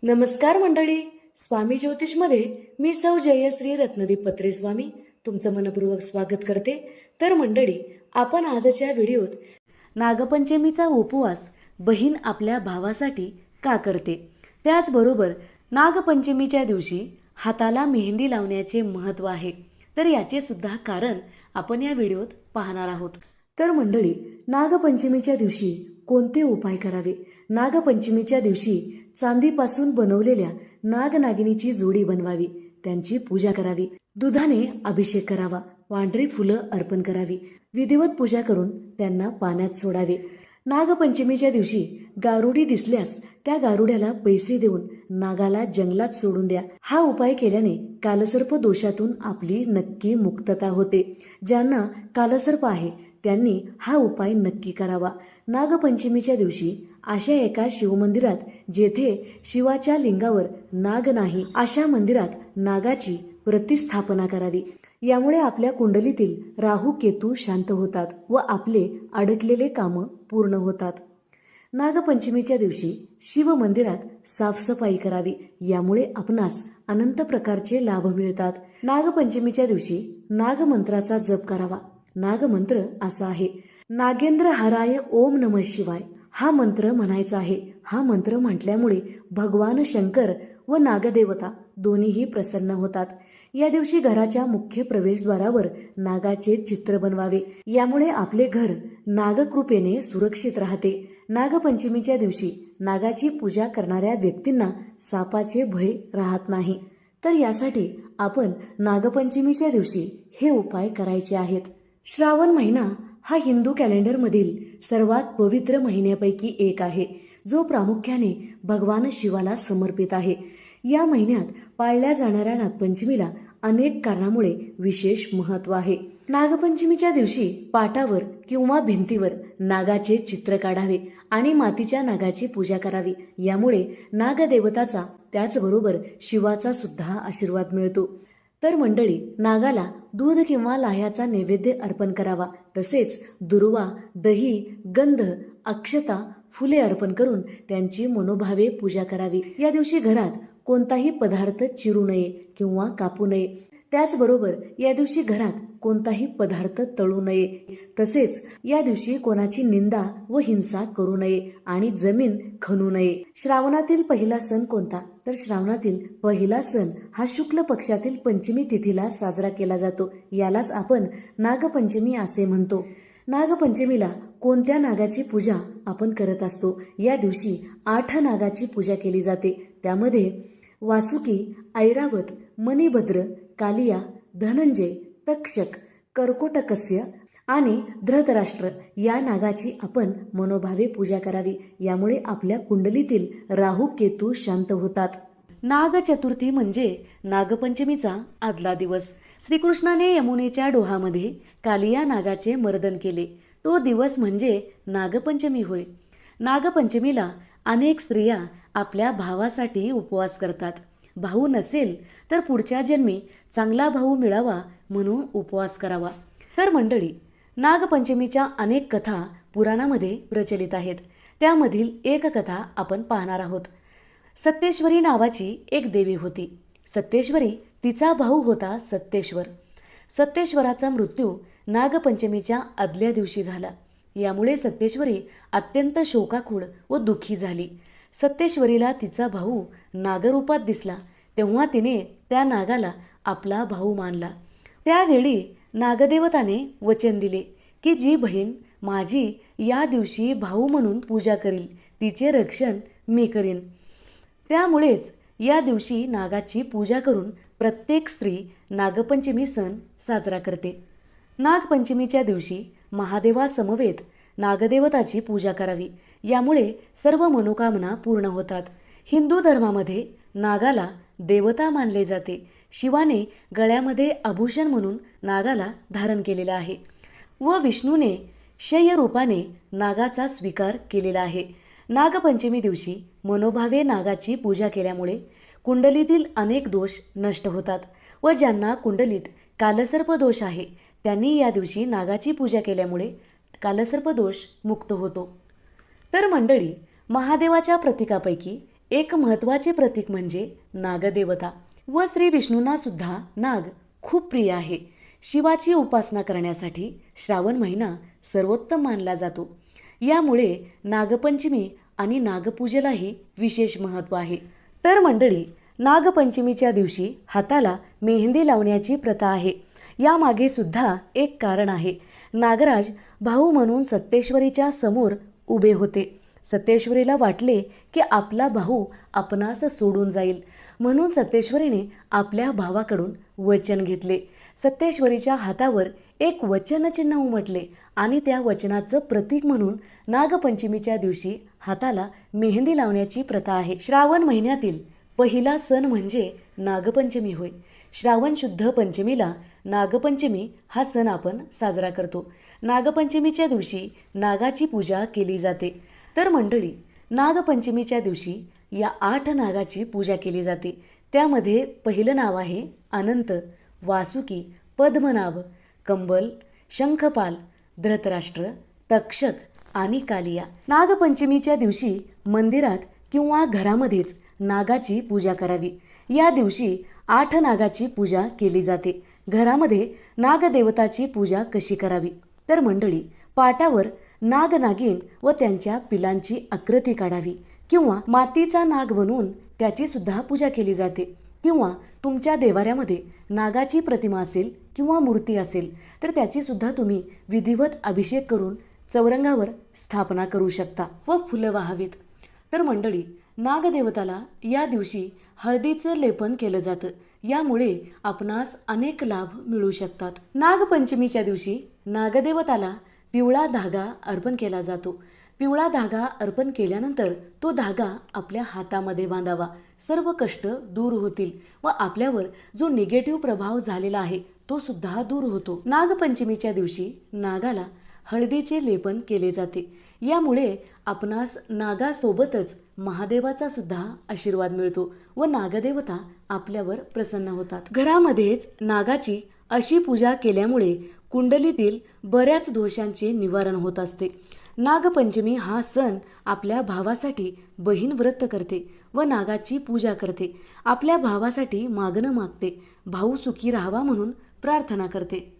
नमस्कार मंडळी. स्वामी ज्योतिषमध्ये मी सौ जयश्री रत्नदीप पत्रे स्वामी तुमचं मनपूर्वक स्वागत करते. तर मंडळी, आपण आजच्या व्हिडिओत नागपंचमीचा उपवास बहीण आपल्या भावासाठी का करते, त्याचबरोबर नागपंचमीच्या दिवशी हाताला मेहंदी लावण्याचे महत्त्व आहे, तर याचे सुद्धा कारण आपण या व्हिडिओत पाहणार आहोत. तर मंडळी, नागपंचमीच्या दिवशी कोणते उपाय करावे? नागपंचमीच्या दिवशी चांदीपासून बनवलेल्या नागनागिनीची जोडी बनवावी, त्यांची पूजा करावी, दुधाने अभिषेक करावा, पांढरी फुलं अर्पण करावी, विधिवत पूजा करून त्यांना पाण्यात सोडावे. नागपंचमीच्या दिवशी गारुडी दिसल्यास त्या गारुड्याला पैसे देऊन नागाला जंगलात सोडून द्या. हा उपाय केल्याने कालसर्प दोषातून आपली नक्की मुक्तता होते. ज्यांना कालसर्प आहे त्यांनी हा उपाय नक्की करावा. नागपंचमीच्या दिवशी अशा एका शिवमंदिरात जेथे शिवाच्या लिंगावर नाग नाही, अशा मंदिरात नागाची प्रतिस्थापना करावी. यामुळे आपल्या कुंडलीतील राहू केतू शांत होतात व आपले अडकलेले कामं पूर्ण होतात. नागपंचमीच्या दिवशी शिव मंदिरात साफसफाई करावी. यामुळे आपणास अनंत प्रकारचे लाभ मिळतात. नागपंचमीच्या दिवशी नागमंत्राचा जप करावा. नागमंत्र असा आहे: नागेंद्र हराय ओम नमः शिवाय. हा मंत्र म्हणायचा आहे. हा मंत्र म्हटल्यामुळे भगवान शंकर व नागदेवता दोन्हीही प्रसन्न होतात. या दिवशी घराच्या मुख्य प्रवेशद्वारावर नागाचे चित्र बनवावे. यामुळे आपले घर नागकृपेने सुरक्षित राहते. नागपंचमीच्या दिवशी नागाची पूजा करणाऱ्या व्यक्तींना सापाचे भय राहत नाही. तर यासाठी आपण नागपंचमीच्या दिवशी हे उपाय करायचे आहेत. श्रावण महिना हा हिंदू कॅलेंडरमधील सर्वात पवित्र महिन्यापैकी एक आहे, जो प्रामुख्याने भगवान शिवाला समर्पित आहे. या महिन्यात पाळल्या जाणाऱ्या नागपंचमीला अनेक कारणामुळे विशेष महत्त्व आहे. नागपंचमीच्या दिवशी पाटावर किंवा भिंतीवर नागाचे चित्र काढावे आणि मातीच्या नागाची पूजा करावी. यामुळे नागदेवताचा त्याचबरोबर शिवाचा सुद्धा आशीर्वाद मिळतो. तर मंडळी, नागाला दूध किंवा लाह्याचा नैवेद्य अर्पण करावा. तसेच दुर्वा, दही, गंध, अक्षता, फुले अर्पण करून त्यांची मनोभावे पूजा करावी. या दिवशी घरात कोणताही पदार्थ चिरू नये किंवा कापू नये. त्याचबरोबर या दिवशी घरात कोणताही पदार्थ तळू नये. तसेच या दिवशी कोणाची निंदा व हिंसा करू नये आणि जमीन खणू नये. श्रावणातील पहिला सण कोणता? तर श्रावणातील पहिला सण हा शुक्ल पक्षातील पंचमी तिथीला साजरा केला जातो. यालाच आपण नागपंचमी असे म्हणतो. नागपंचमीला कोणत्या नागाची पूजा आपण करत असतो? या दिवशी 8 नागाची पूजा केली जाते. त्यामध्ये वासुकी, ऐरावत, मणिभद्र, कालिया, धनंजय, तक्षक, कर्कोटकस्य आणि धृतराष्ट्र या नागाची आपण मनोभावे पूजा करावी. यामुळे आपल्या कुंडलीतील राहू केतू शांत होतात. नाग चतुर्थी म्हणजे नागपंचमीचा आदला दिवस. श्रीकृष्णाने यमुनेच्या डोहामध्ये कालिया नागाचे मर्दन केले. तो दिवस म्हणजे नागपंचमी होय. नागपंचमीला अनेक स्त्रिया आपल्या भावासाठी उपवास करतात. भाऊ नसेल तर पुढच्या जन्मी चांगला भाऊ मिळावा म्हणून उपवास करावा. तर मंडळी, नागपंचमीच्या अनेक कथा पुराणामध्ये प्रचलित आहेत. त्यामधील एक कथा आपण पाहणार आहोत. सत्येश्वरी नावाची एक देवी होती. सत्येश्वरी, तिचा भाऊ होता सत्येश्वर. सत्येश्वराचा मृत्यू नागपंचमीच्या आदल्या दिवशी झाला. यामुळे सत्येश्वरी अत्यंत शोकाकूळ व दुःखी झाली. सत्येश्वरीला तिचा भाऊ नागरूपात दिसला तेव्हा तिने त्या नागाला आपला भाऊ मानला. त्यावेळी नागदेवताने वचन दिले की जी बहीण माझी या दिवशी भाऊ म्हणून पूजा करील तिचे रक्षण मी करीन. त्यामुळेच या दिवशी नागाची पूजा करून प्रत्येक स्त्री नागपंचमी सण साजरा करते. नागपंचमीच्या दिवशी महादेवासमवेत नागदेवताची पूजा करावी. यामुळे सर्व मनोकामना पूर्ण होतात. हिंदू धर्मामध्ये नागाला देवता मानले जाते. शिवाने गळ्यामध्ये आभूषण म्हणून नागाला धारण केलेला आहे व विष्णूने शय्य रूपाने नागाचा स्वीकार केलेला आहे. नागपंचमी दिवशी मनोभावे नागाची पूजा केल्यामुळे कुंडलीतील अनेक दोष नष्ट होतात व ज्यांना कुंडलीत कालसर्प दोष आहे त्यांनी या दिवशी नागाची पूजा केल्यामुळे कालसर्प दोष मुक्त होतो. तर मंडळी, महादेवाच्या प्रतीकापैकी एक महत्त्वाचे प्रतीक म्हणजे नागदेवता व श्री विष्णूंना सुद्धा नाग खूप प्रिय आहे. शिवाची उपासना करण्यासाठी श्रावण महिना सर्वोत्तम मानला जातो. यामुळे नागपंचमी आणि नागपूजेलाही विशेष महत्त्व आहे. तर मंडळी, नागपंचमीच्या दिवशी हाताला मेहंदी लावण्याची प्रथा आहे. यामागे सुद्धा एक कारण आहे. नागराज भाऊ म्हणून सत्तेश्वरीच्या समोर उभे होते. सत्तेश्वरीला वाटले की आपला भाऊ आपणास सोडून जाईल, म्हणून सत्तेश्वरीने आपल्या भावाकडून वचन घेतले. सत्तेश्वरीच्या हातावर एक वचनचिन्ह उमटले आणि त्या वचनाचं प्रतीक म्हणून नागपंचमीच्या दिवशी हाताला मेहंदी लावण्याची प्रथा आहे. श्रावण महिन्यातील पहिला सण म्हणजे नागपंचमी होय. श्रावण शुद्ध पंचमीला नागपंचमी हा सण आपण साजरा करतो. नागपंचमीच्या दिवशी नागाची पूजा केली जाते. तर मंडळी, नागपंचमीच्या दिवशी या 8 नागाची पूजा केली जाते. त्यामध्ये पहिलं नाव आहे अनंत, वासुकी, पद्मनाभ, कंबल, शंखपाल, धृतराष्ट्र, तक्षक आणि कालिया. नागपंचमीच्या दिवशी मंदिरात किंवा घरामध्येच नागाची पूजा करावी. या दिवशी 8 नागाची पूजा केली जाते. घरामध्ये नागदेवताची पूजा कशी करावी? तर मंडळी, पाटावर नाग-नागिन व त्यांच्या पिलांची आकृती काढावी किंवा मातीचा नाग बनवून त्याची सुद्धा पूजा केली जाते. किंवा तुमच्या देवाऱ्यामध्ये नागाची प्रतिमा असेल किंवा मूर्ती असेल तर त्याची सुद्धा तुम्ही विधिवत अभिषेक करून चौरंगावर स्थापना करू शकता व फुलं वाहावीत. तर मंडळी, नागदेवताला या दिवशी हळदीचं लेपन केलं जातं. यामुळे आपणास अनेक लाभ मिळू शकतात. नागपंचमीच्या दिवशी नागदेवताला पिवळा धागा अर्पण केला जातो. पिवळा धागा अर्पण केल्यानंतर तो धागा आपल्या हातामध्ये बांधावा. सर्व कष्ट दूर होतील व आपल्यावर जो निगेटिव्ह प्रभाव झालेला आहे तो सुद्धा दूर होतो. नागपंचमीच्या दिवशी नागाला हळदीचे लेपन केले जाते. यामुळे आपणास नागासोबतच महादेवाचा सुद्धा आशीर्वाद मिळतो व नागदेवता आपल्यावर प्रसन्न होतात. घरामध्येच नागाची अशी पूजा केल्यामुळे कुंडलीतील बऱ्याच दोषांचे निवारण होत असते. नागपंचमी हा सण आपल्या भावासाठी बहीण व्रत करते व नागाची पूजा करते. आपल्या भावासाठी मागणं मागते. भाऊ सुखी राहावा म्हणून प्रार्थना करते.